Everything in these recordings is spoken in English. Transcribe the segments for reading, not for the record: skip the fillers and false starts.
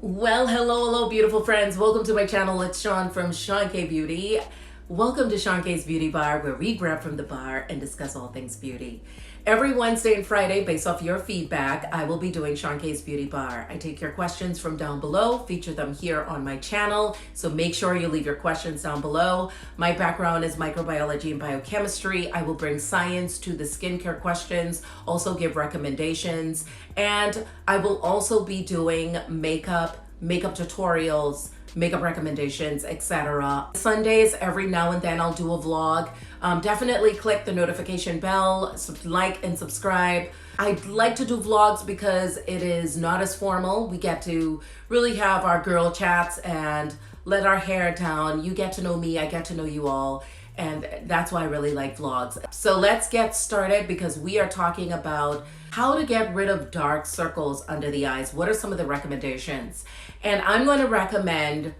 Well, hello, beautiful friends. Welcome to my channel. It's Sean from Seankbeauty. Welcome to Seank's Beauty Bar, where we grab from the bar and discuss all things beauty. Every Wednesday and Friday, based off your feedback, I will be doing Seank's Beauty Bar. I take your questions from down below, feature them here on my channel, so make sure you leave your questions down below. My background is microbiology and biochemistry. I will bring science to the skincare questions, also give recommendations, and I will also be doing makeup tutorials, makeup recommendations, etc. Sundays, every now and then I'll do a vlog. Definitely click the notification bell, like and subscribe. I like to do vlogs because it is not as formal. We get to really have our girl chats and let our hair down. You get to know me, I get to know you all. And that's why I really like vlogs. So let's get started because we are talking about how to get rid of dark circles under the eyes. What are some of the recommendations? And I'm going to recommend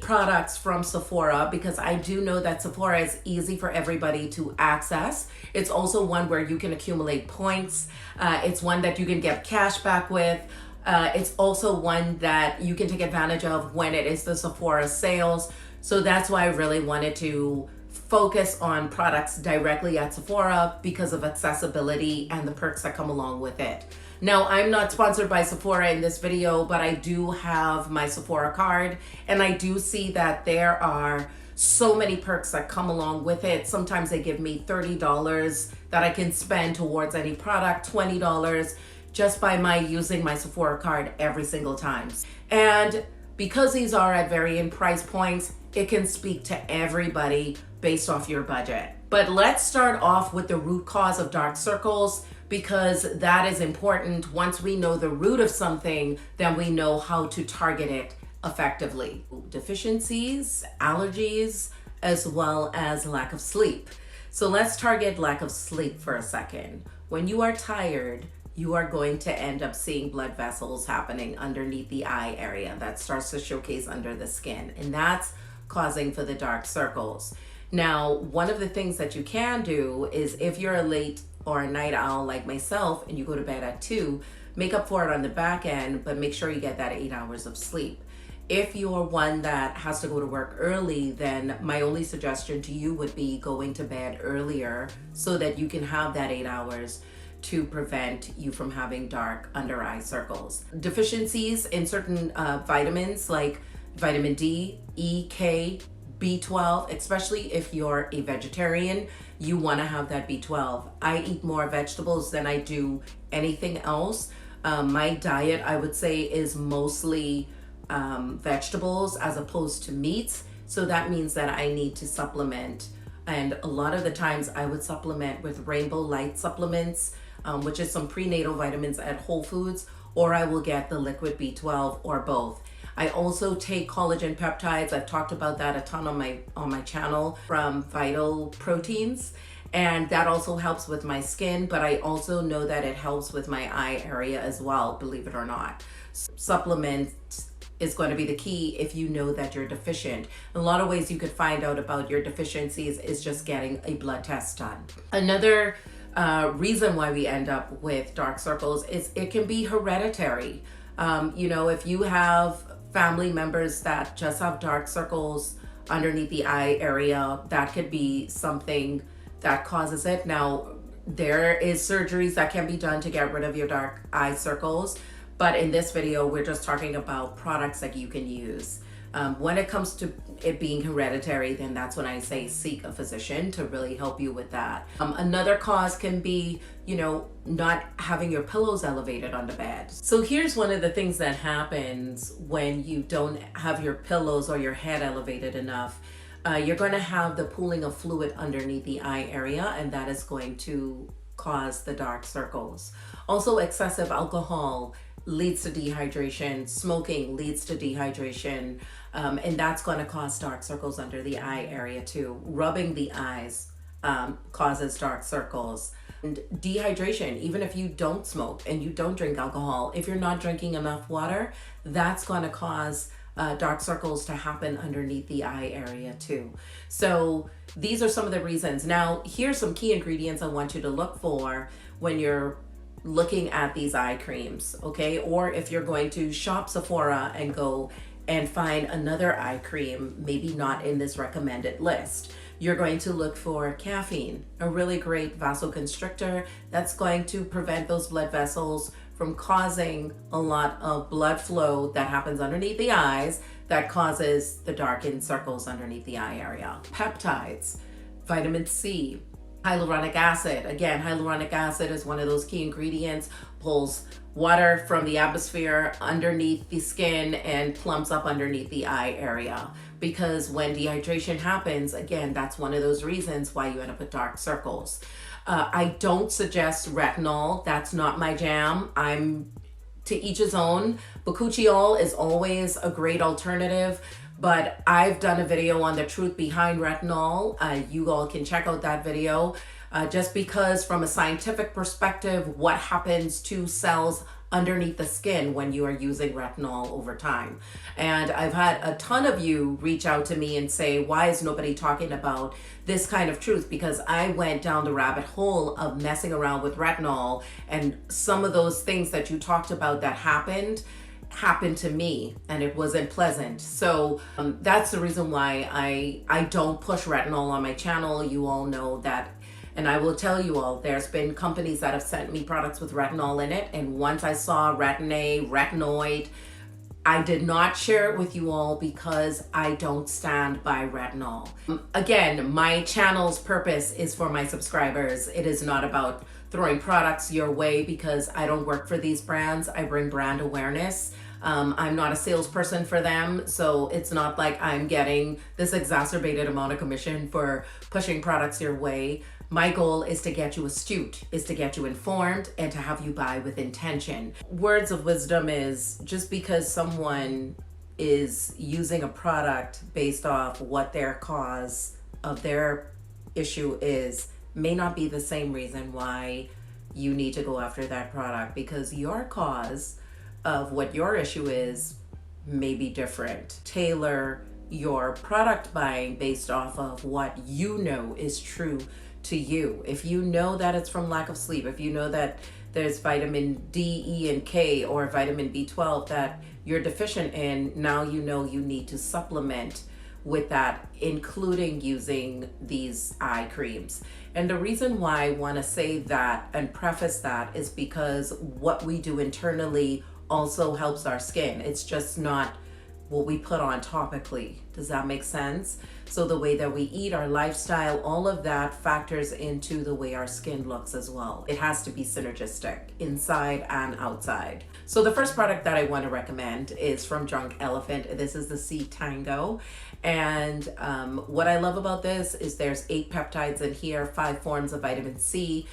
products from Sephora because I do know that Sephora is easy for everybody to access. It's also one where you can accumulate points. It's one that you can get cash back with. It's also one that you can take advantage of when it is the Sephora sales. So that's why I really wanted to focus on products directly at Sephora because of accessibility and the perks that come along with it. Now, I'm not sponsored by Sephora in this video, but I do have my Sephora card, and I do see that there are so many perks that come along with it. Sometimes they give me $30 that I can spend towards any product, $20 just by my using my Sephora card every single time. And because these are at varying price points, it can speak to everybody based off your budget. But let's start off with the root cause of dark circles because that is important. Once we know the root of something, then we know how to target it effectively. Deficiencies, allergies, as well as lack of sleep. So let's target lack of sleep for a second. When you are tired, you are going to end up seeing blood vessels happening underneath the eye area. That starts to showcase under the skin, and that's causing for the dark circles. Now, one of the things that you can do is if you're a late or a night owl like myself and you go to bed at 2, make up for it on the back end, but make sure you get that 8 hours of sleep. If you're one that has to go to work early, then my only suggestion to you would be going to bed earlier so that you can have that 8 hours to prevent you from having dark under eye circles. Deficiencies in certain vitamins like vitamin D, E, K, B12, especially if you're a vegetarian, you want to have that B12. I eat more vegetables than I do anything else. My diet, I would say, is mostly vegetables as opposed to meats. So that means that I need to supplement. And a lot of the times I would supplement with Rainbow Light supplements, which is some prenatal vitamins at Whole Foods, or I will get the liquid B12 or both. I also take collagen peptides. I've talked about that a ton on my channel from Vital Proteins, and that also helps with my skin, but I also know that it helps with my eye area as well, believe it or not. Supplements is going to be the key if you know that you're deficient. A lot of ways you could find out about your deficiencies is just getting a blood test done. Another reason why we end up with dark circles is it can be hereditary. If you have family members that just have dark circles underneath the eye area, that could be something that causes it. Now, there is surgeries that can be done to get rid of your dark eye circles, but in this video, we're just talking about products that you can use. When it comes to it being hereditary, then that's when I say seek a physician to really help you with that. Another cause can be, not having your pillows elevated on the bed. So here's one of the things that happens when you don't have your pillows or your head elevated enough. You're going to have the pooling of fluid underneath the eye area, and that is going to cause the dark circles. Also, excessive alcohol leads to dehydration. Smoking leads to dehydration, and that's going to cause dark circles under the eye area too. Rubbing the eyes causes dark circles. And dehydration, even if you don't smoke and you don't drink alcohol, if you're not drinking enough water, that's going to cause dark circles to happen underneath the eye area too. So these are some of the reasons. Now, here's some key ingredients I want you to look for when you're looking at these eye creams, okay? Or if you're going to shop Sephora and go and find another eye cream, maybe not in this recommended list, you're going to look for caffeine, a really great vasoconstrictor that's going to prevent those blood vessels from causing a lot of blood flow that happens underneath the eyes that causes the darkened circles underneath the eye area. Peptides, vitamin C, hyaluronic acid. Again, hyaluronic acid is one of those key ingredients, pulls water from the atmosphere underneath the skin and plumps up underneath the eye area. Because when dehydration happens, again, that's one of those reasons why you end up with dark circles. I don't suggest retinol. That's not my jam. I'm to each his own. Bakuchiol is always a great alternative, but I've done a video on the truth behind retinol. You all can check out that video. Just because from a scientific perspective, what happens to cells underneath the skin when you are using retinol over time. And I've had a ton of you reach out to me and say, why is nobody talking about this kind of truth? Because I went down the rabbit hole of messing around with retinol, and some of those things that you talked about that happened to me, and it wasn't pleasant. So that's the reason why I don't push retinol on my channel. You all know that. And I will tell you all, there's been companies that have sent me products with retinol in it. And once I saw Retin-i, retinoid, I did not share it with you all because I don't stand by retinol. Again, my channel's purpose is for my subscribers. It is not about throwing products your way because I don't work for these brands. I bring brand awareness. I'm not a salesperson for them, so it's not like I'm getting this exacerbated amount of commission for pushing products your way. My goal is to get you astute, is to get you informed, and to have you buy with intention. Words of wisdom is just because someone is using a product based off what their cause of their issue is, may not be the same reason why you need to go after that product, because your cause of what your issue is may be different. Tailor your product buying based off of what you know is true to you. If you know that it's from lack of sleep, if you know that there's vitamin D, E, and K, or vitamin B12 that you're deficient in, now you know you need to supplement with that, including using these eye creams. And the reason why I want to say that and preface that is because what we do internally also helps our skin. It's just not what we put on topically. Does that make sense? So the way that we eat, our lifestyle, all of that factors into the way our skin looks as well. It has to be synergistic inside and outside. So the first product that I want to recommend is from Drunk Elephant. This is the C Tango. And what I love about this is there's 8 peptides in here, 5 forms of vitamin C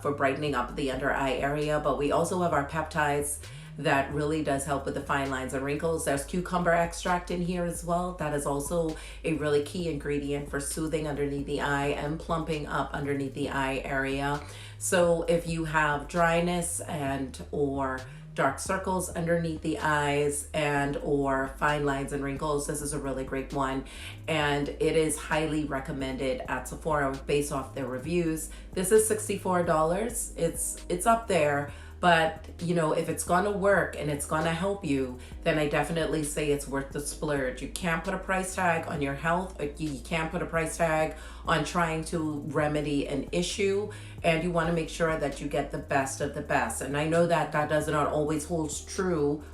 for brightening up the under eye area. But we also have our peptides that really does help with the fine lines and wrinkles. There's cucumber extract in here as well. That is also a really key ingredient for soothing underneath the eye and plumping up underneath the eye area. So if you have dryness and or dark circles underneath the eyes and or fine lines and wrinkles, this is a really great one. And it is highly recommended at Sephora based off their reviews. This is $64. It's up there. But, you know, if it's gonna work and it's gonna help you, then I definitely say it's worth the splurge. You can't put a price tag on your health. You can't put a price tag on trying to remedy an issue. And you wanna make sure that you get the best of the best. And I know that that does not always hold true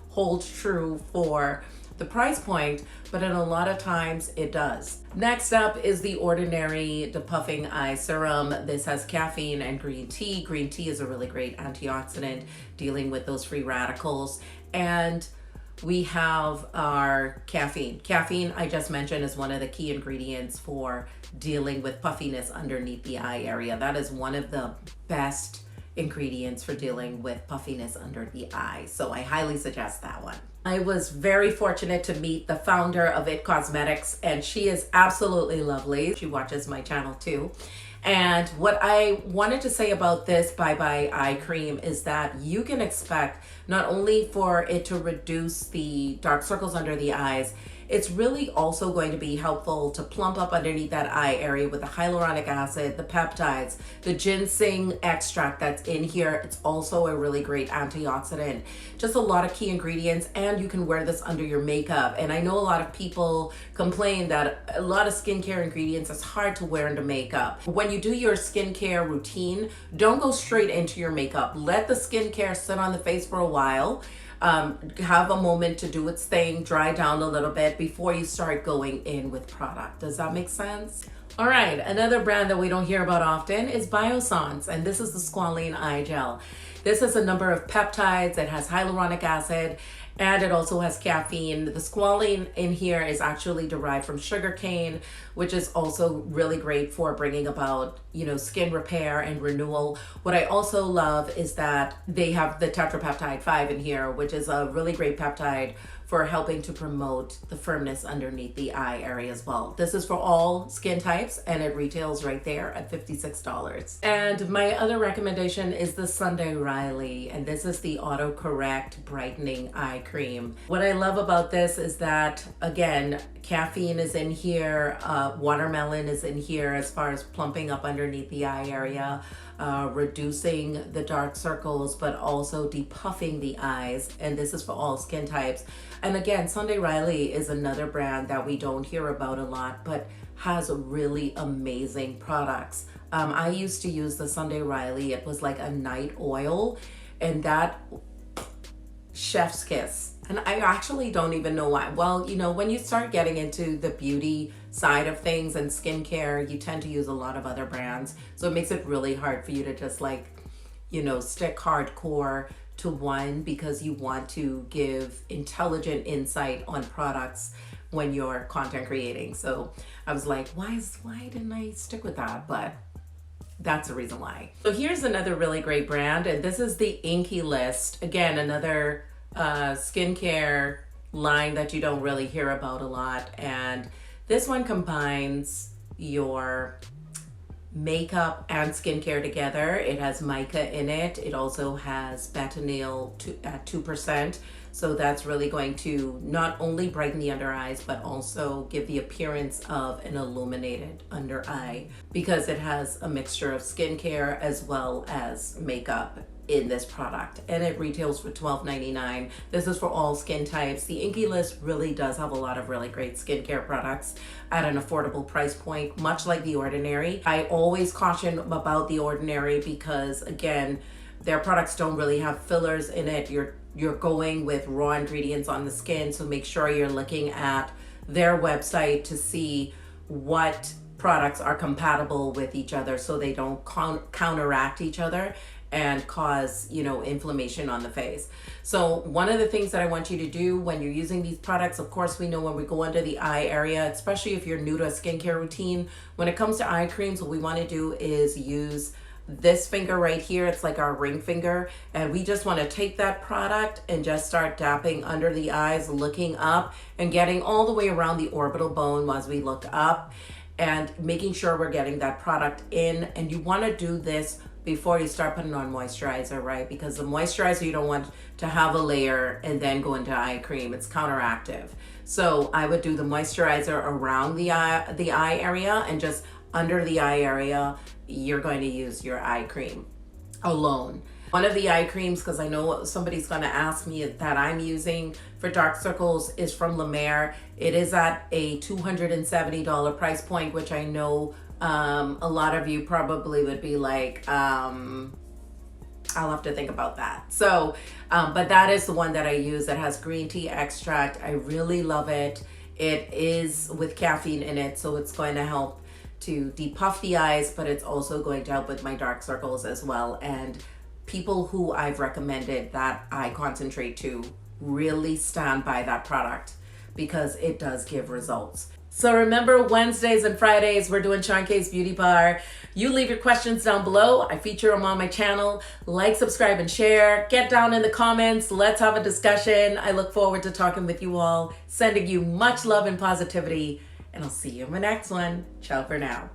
for the price point, but in a lot of times it does. Next up is the Ordinary Depuffing EyeSerum. This has caffeine and green tea. Green tea is a really great antioxidant dealing with those free radicals. And we have our caffeine. Caffeine, I just mentioned, is one of the key ingredients for dealing with puffiness underneath the eye area. That is one of the best ingredients for dealing with puffiness under the eye. So I highly suggest that one. I was very fortunate to meet the founder of It Cosmetics, and she is absolutely lovely. She watches my channel too. And what I wanted to say about this Bye Bye Eye Cream is that you can expect not only for it to reduce the dark circles under the eyes, It's really also going to be helpful to plump up underneath that eye area with the hyaluronic acid, the peptides, the ginseng extract that's in here. It's also a really great antioxidant. Just a lot of key ingredients, and you can wear this under your makeup. And I know a lot of people complain that a lot of skincare ingredients is hard to wear into makeup. When you do your skincare routine, don't go straight into your makeup. Let the skincare sit on the face for a while. Have a moment to do its thing, dry down a little bit before you start going in with product. Does that make sense? All right, another brand that we don't hear about often is Biossance, and this is the Squalene Eye Gel. This is a number of peptides. It has hyaluronic acid, and it also has caffeine. The squalene in here is actually derived from sugarcane, which is also really great for bringing about, skin repair and renewal. What I also love is that they have the tetrapeptide 5 in here, which is a really great peptide for helping to promote the firmness underneath the eye area as well. This is for all skin types, and it retails right there at $56. And my other recommendation is the Sunday Riley, and this is the autocorrect brightening eye cream. What I love about this is that, again, caffeine is in here, watermelon is in here as far as plumping up underneath the eye area, reducing the dark circles, but also depuffing the eyes. And this is for all skin types. And again, Sunday Riley is another brand that we don't hear about a lot, but has really amazing products. I used to use the Sunday Riley. It was like a night oil, and that chef's kiss. And I actually don't even know why. Well, when you start getting into the beauty side of things and skincare, you tend to use a lot of other brands. So it makes it really hard for you to just stick hardcore to one, because you want to give intelligent insight on products when you're content creating. So I was like, why didn't I stick with that? But that's the reason why. So here's another really great brand, and this is the Inkey list. Again, another skincare line that you don't really hear about a lot, and this one combines your makeup and skincare together. It has mica in it. It also has retinol at 2%. So that's really going to not only brighten the under eyes, but also give the appearance of an illuminated under eye, because it has a mixture of skincare as well as makeup in this product, and it retails for $12.99. This is for all skin types. The Inkey list really does have a lot of really great skincare products at an affordable price point, much like The Ordinary. I always caution about The Ordinary because, again, their products don't really have fillers in it. You're going with raw ingredients on the skin, so make sure you're looking at their website to see what products are compatible with each other so they don't counteract each other and cause, inflammation on the face. So one of the things that I want you to do when you're using these products, of course, we know when we go under the eye area, especially if you're new to a skincare routine, when it comes to eye creams, what we want to do is use this finger right here. It's like our ring finger, and we just want to take that product and just start dapping under the eyes, looking up and getting all the way around the orbital bone as we look up, and making sure we're getting that product in. And you want to do this before you start putting on moisturizer, right? Because the moisturizer, you don't want to have a layer and then go into eye cream. It's counteractive. So I would do the moisturizer around the eye area, and just under the eye area, you're going to use your eye cream alone. One of the eye creams, because I know somebody's going to ask me, that I'm using for dark circles is from La Mer. It is at a $270 price point, which I know a lot of you probably would be like, I'll have to think about that. So, but that is the one that I use that has green tea extract. I really love it. It is with caffeine in it, so it's going to help to depuff the eyes, but it's also going to help with my dark circles as well. And people who I've recommended that eye concentrate to really stand by that product because it does give results. So remember, Wednesdays and Fridays, we're doing Sean K's Beauty Bar. You leave your questions down below. I feature them on my channel. Like, subscribe, and share. Get down in the comments. Let's have a discussion. I look forward to talking with you all, sending you much love and positivity, and I'll see you in my next one. Ciao for now.